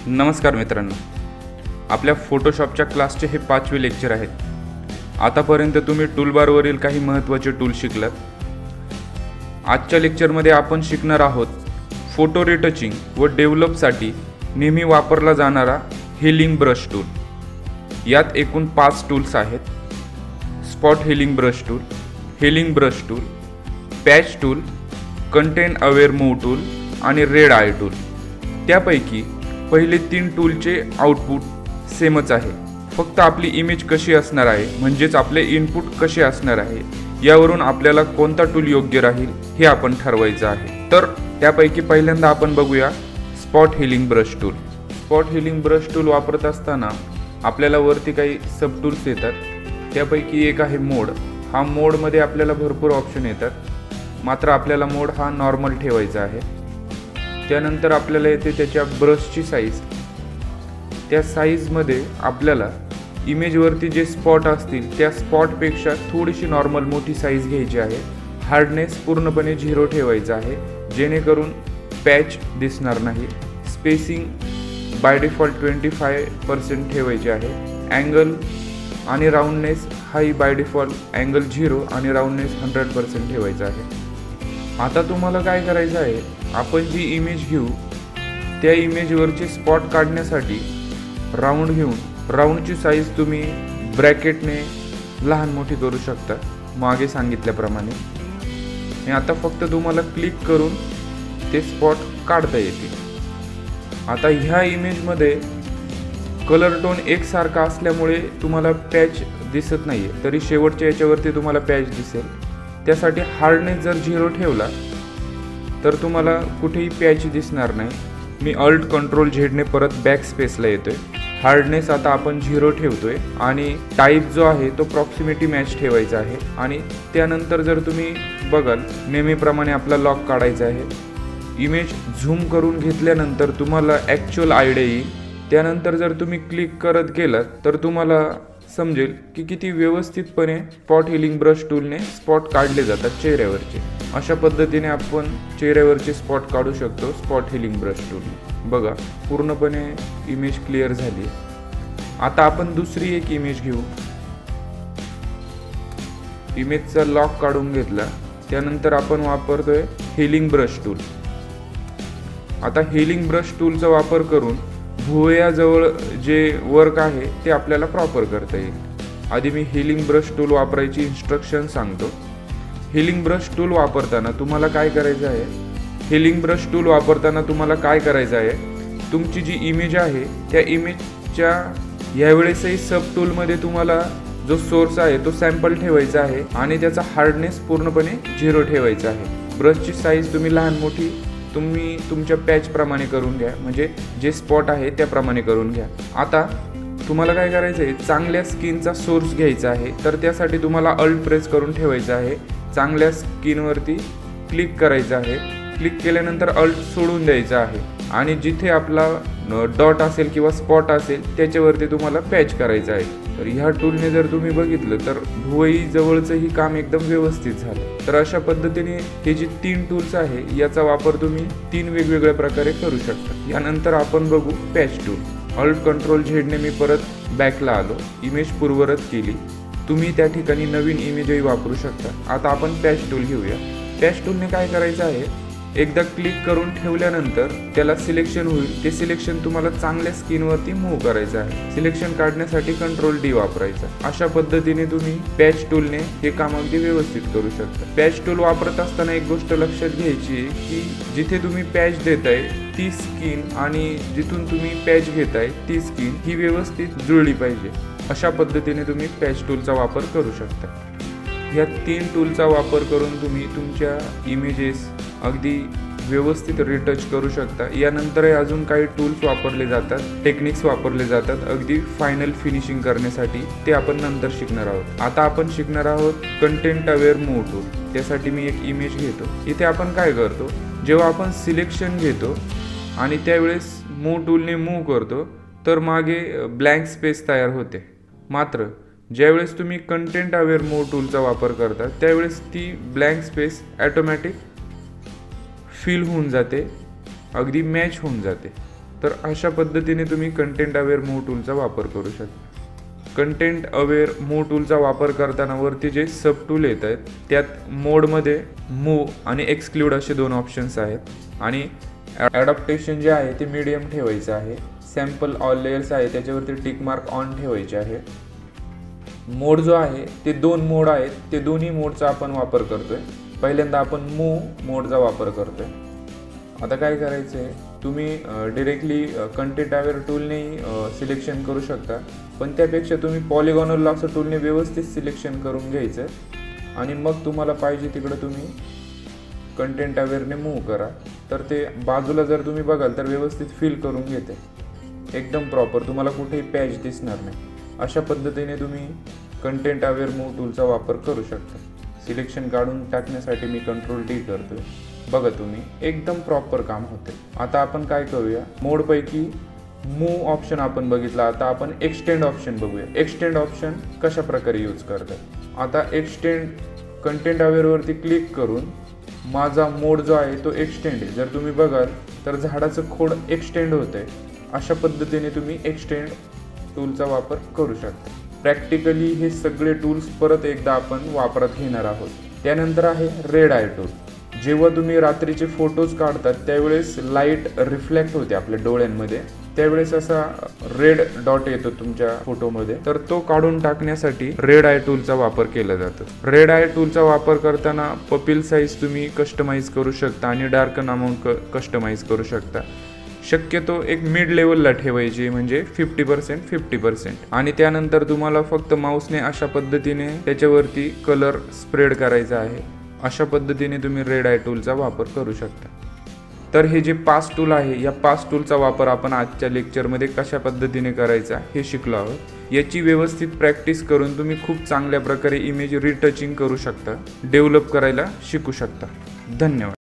नमस्कार मित्रांनो, आपल्या फोटोशॉपच्या क्लासचे हे 5वे लेक्चर आहे। आतापर्यंत तुम्ही टूलबारवरील काही महत्त्वाचे टूल शिकलात। आजच्या लेक्चरमध्ये आपण शिकणार आहोत फोटो रिटचिंग व डेव्हलपसाठी नेहमी वापरला जाणारा हीलिंग ब्रश टूल। यात एकूण 5 टूल्स आहेत: spot healing brush tool, healing brush tool, patch tool, content aware move tool आणि रेड आय टूल। त्यापैकी पहिले 3 टूलचे आउटपुट सेमच आहे, फक्त आपली इमेज कशी असणार आहे म्हणजेच आपले इनपुट कसे असणार आहे यावरून आपल्याला कोणता टूल योग्य राहील हे आपण ठरवायचं आहे। तर त्यापैकी पहिल्यांदा आपण बघूया spot healing brush tool. Spot healing brush tool वापरत असताना आपल्याला वरती काही सब टूल्स येतात, त्यापैकी एक आहे मोड। हा मोडमध्ये आपल्याला भरपूर ऑप्शन येतात, मात्र आपल्याला मोड हा नॉर्मल ठेवायचा आहे। त्यानंतर आपल्याला येते त्याच्या ब्रशची साईज। त्या साईजमध्ये आपल्याला इमेजवरती जे स्पॉट असतील त्या स्पॉटपेक्षा थोडीशी नॉर्मल मोठी साईज घ्यायची आहे। हार्डनेस पूर्णपणे 0 ठेवायचा आहे, जेणेकरून पॅच दिसणार नाही। स्पेसिंग बाय डिफॉल्ट 25% ठेवायची आहे। अँगल आणि राऊंडनेस हाही बाय डिफॉल्ट अँगल 0 आणि राऊंडनेस 100% ठेवायचा आहे। आता तुम्हाला काय करायचं आहे, आपण जी इमेज घेऊ त्या इमेजवरचे स्पॉट काढण्यासाठी राऊंड घेऊन राऊंडची साईज तुम्ही ब्रॅकेटने लहान मोठी करू शकता मागे सांगितल्याप्रमाणे। आणि आता फक्त तुम्हाला क्लिक करून ते स्पॉट काढता येतील। आता ह्या इमेजमध्ये कलर टोन एकसारखा असल्यामुळे तुम्हाला पॅच दिसत नाही आहे, तरी शेवटच्या याच्यावरती तुम्हाला पॅच दिसेल। त्यासाठी हार्डनेस जर 0 ठेवला तर तुम्हाला कुठेही पॅच दिसणार नाही। मी अल्ट कंट्रोल झेडने परत बॅक स्पेसला येतोय। हार्डनेस आता आपण 0 ठेवतोय आणि टाईप जो आहे तो प्रॉक्सिमिटी मॅच ठेवायचा आहे। आणि त्यानंतर जर तुम्ही बघाल नेहमीप्रमाणे आपला लॉक काढायचा आहे। इमेज झूम करून घेतल्यानंतर तुम्हाला ॲक्च्युअल आयडिया येईल। त्यानंतर जर तुम्ही क्लिक करत गेलात तर तुम्हाला समजेल की किती व्यवस्थितपणे स्पॉट हीलिंग ब्रश टूलने स्पॉट काढले जातात चेहऱ्यावरचे। अशा पद्धतीने आपण चेहऱ्यावरचे स्पॉट काढू शकतो स्पॉट हीलिंग ब्रश टूल। बघा, पूर्णपणे इमेज क्लिअर झाली। आता आपण दुसरी एक इमेज घेऊ। इमेजचा लॉक काढून घेतला, त्यानंतर आपण वापरतोय हीलिंग ब्रश टूल। आता हीलिंग ब्रश टूलचा वापर करून भुवयाजवळ जे वर्क आहे ते आपल्याला प्रॉपर करता येईल। आधी मी हीलिंग ब्रश टूल वापरायची इन्स्ट्रक्शन सांगतो। हीलिंग ब्रश टूल वापरताना तुम्हाला काय करायचं आहे, हीलिंग ब्रश टूल वापरताना तुम्हाला काय करायचं आहे, तुमची जी इमेज आहे त्या इमेजच्या यावेळेसही सब टूलमध्ये तुम्हाला जो सोर्स आहे तो सॅम्पल ठेवायचा आहे आणि त्याचा हार्डनेस पूर्णपणे 0 ठेवायचा आहे। ब्रशची साईज तुम्ही लहान मोठी तुम्ही तुमच्या पॅच प्रमाणे करून घ्या, म्हणजे जे स्पॉट आहे त्याप्रमाणे करून घ्या। आता तुम्हाला काय करायचं आहे, चांगल्या स्किनचा सोर्स घ्यायचा आहे, तर त्यासाठी तुम्हाला अल्ट प्रेस करून ठेवायचं आहे। चांगल्या स्किनवरती क्लिक करायचं आहे। क्लिक केल्यानंतर अल्ट सोडून द्यायचं आहे आणि जिथे आपला डॉट असेल किंवा स्पॉट असेल त्याच्यावरती तुम्हाला पॅच करायचं आहे। तर ह्या टूलने जर तुम्ही बघितलं तर भुवई जवळचंही काम एकदम व्यवस्थित झालं। तर अशा पद्धतीने हे जे 3 टूल्स आहे याचा वापर तुम्ही 3 वेगवेगळ्या प्रकारे करू शकता। यानंतर आपण बघू पॅच टूल। अल्ट कंट्रोल झेडने मी परत बॅकला आलो, इमेज पूर्ववत केली। तुम्ही त्या ठिकाणी नवीन इमेजही वापरू शकता। आता आपण पॅच टूल घेऊया। पॅच टूलने काय करायचं आहे, एकदा क्लिक करून ठेवल्यानंतर त्याला सिलेक्शन होईल। ते सिलेक्शन तुम्हाला चांगल्या स्किनवरती मूव्ह करायचं आहे। सिलेक्शन काढण्यासाठी कंट्रोल D वापरायचा। अशा पद्धतीने तुम्ही पॅच टूलने हे काम अगदी व्यवस्थित करू शकता। पॅच टूल वापरत असताना एक गोष्ट लक्षात घ्यायची की जिथे तुम्ही पॅच देताय ती स्किन आणि जिथून तुम्ही पॅच घेताय ती स्किन ही व्यवस्थित जुळली पाहिजे। अशा पद्धतीने तुम्ही पॅच टूलचा वापर करू शकता। ह्या 3 टूलचा वापर करून तुम्ही तुमच्या इमेजेस अगदी व्यवस्थित रिटच करू शकता। यानंतर अजून काही टूल्स वापरले जातात, टेक्निक्स वापरले जातात अगदी फायनल फिनिशिंग करण्यासाठी, ते आपण नंतर शिकणार आहोत। आता आपण शिकणार आहोत कंटेंट अवेअर मूव्ह टूल। त्यासाठी मी एक इमेज घेतो। इथे आपण काय करतो, जेव्हा आपण सिलेक्शन घेतो आणि त्यावेळेस मूव्ह टूलने मूव्ह करतो तर मागे ब्लँक स्पेस तयार होते। मात्र ज्यावेळेस तुम्ही कंटेंट अवेअर मूव्ह टूलचा वापर करता त्यावेळेस ती ब्लँक स्पेस ॲटोमॅटिक फिल होऊन जाते, अगदी मॅच होऊन जाते। तर अशा पद्धतीने तुम्ही कंटेंट अवेअर मूव्ह टूलचा वापर करू शकता. कंटेंट अवेअर मूव्ह टूलचा वापर करताना वरती जे सब टूल येत आहेत त्यात मोडमध्ये मूव्ह आणि एक्सक्लूड असे 2 ऑप्शन्स आहेत आणि ॲडॅप्टेशन जे आहे ते मीडियम ठेवायचं आहे. सॅम्पल ऑल लेयर्स आहे त्याच्यावरती टिक मार्क ऑन ठेवायचे आहे. मोड जो आहे ते 2 मोड आहेत, ते दोन्ही मोडचा आपण वापर करतोय. पहिल्यांदा आपण मूव्ह मोडचा वापर करतोय. आता काय करायचं आहे, तुम्ही डिरेक्टली कंटेंट अवेअर टूलने सिलेक्शन करू शकता, पण त्यापेक्षा तुम्ही पॉलिगॉनल असं टूलने व्यवस्थित सिलेक्शन करून घ्यायचं आणि मग तुम्हाला पाहिजे तिकडं तुम्ही कंटेंट अवेअरने मूव्ह करा. तर ते बाजूला जर तुम्ही बघाल तर व्यवस्थित फिल करून घेते, एकदम प्रॉपर, तुम्हाला कुठेही पॅच दिसणार नाही. अशा पद्धतीने तुम्ही कंटेंट अवेअर मूव्ह टूलचा वापर करू शकता. सिलेक्शन काढून टाकण्यासाठी मी Ctrl D करतोय. बघा तुम्ही एकदम प्रॉपर काम होते. आता आपण काय करूया, मोडपैकी मूव्ह ऑप्शन आपण बघितला, आता आपण एक्सटेंड ऑप्शन बघूया. एक्सटेंड ऑप्शन कशा प्रकारे यूज करतात. आता एक्सटेंड कंटेंट अवेअरवरती क्लिक करून माझा मोड जो आहे तो एक्सटेंड आहे. जर तुम्ही बघाल तर झाडाचं खोड एक्सटेंड होतंय. अशा पद्धतीने तुम्ही एक्सटेंड टूलचा वापर करू शकता. प्रॅक्टिकली हे सगळे टूल्स परत एकदा आपण वापरात घेणार आहोत. त्यानंतर आहे रेड आय टूल. जेव्हा तुम्ही रात्रीचे फोटोज काढतात त्यावेळेस लाईट रिफ्लेक्ट होते आपल्या डोळ्यांमध्ये, त्यावेळेस असा रेड डॉट येतो तुमच्या फोटोमध्ये, तर तो काढून टाकण्यासाठी रेड आय टूलचा वापर केला जातो. रेड आय टूलचा वापर करताना पपिल साईज तुम्ही कस्टमाइज करू शकता आणि डार्कन अमाऊंट कस्टमाइज करू शकता. शक्यतो एक मिड लेवलला ठेवायची, म्हणजे 50% आणि त्यानंतर तुम्हाला फक्त माऊसने अशा पद्धतीने त्याच्यावरती कलर स्प्रेड करायचा आहे. अशा पद्धतीने तुम्ही रेड आय टूलचा वापर करू शकता. तर हे जे 5 टूल आहे, या 5 टूलचा वापर आपण आजच्या लेक्चरमध्ये कशा पद्धतीने करायचा हे शिकलो आहोत. याची व्यवस्थित प्रॅक्टिस करून तुम्ही खूप चांगल्या प्रकारे इमेज रिटचिंग करू शकता, डेव्हलप करायला शिकू शकता. धन्यवाद.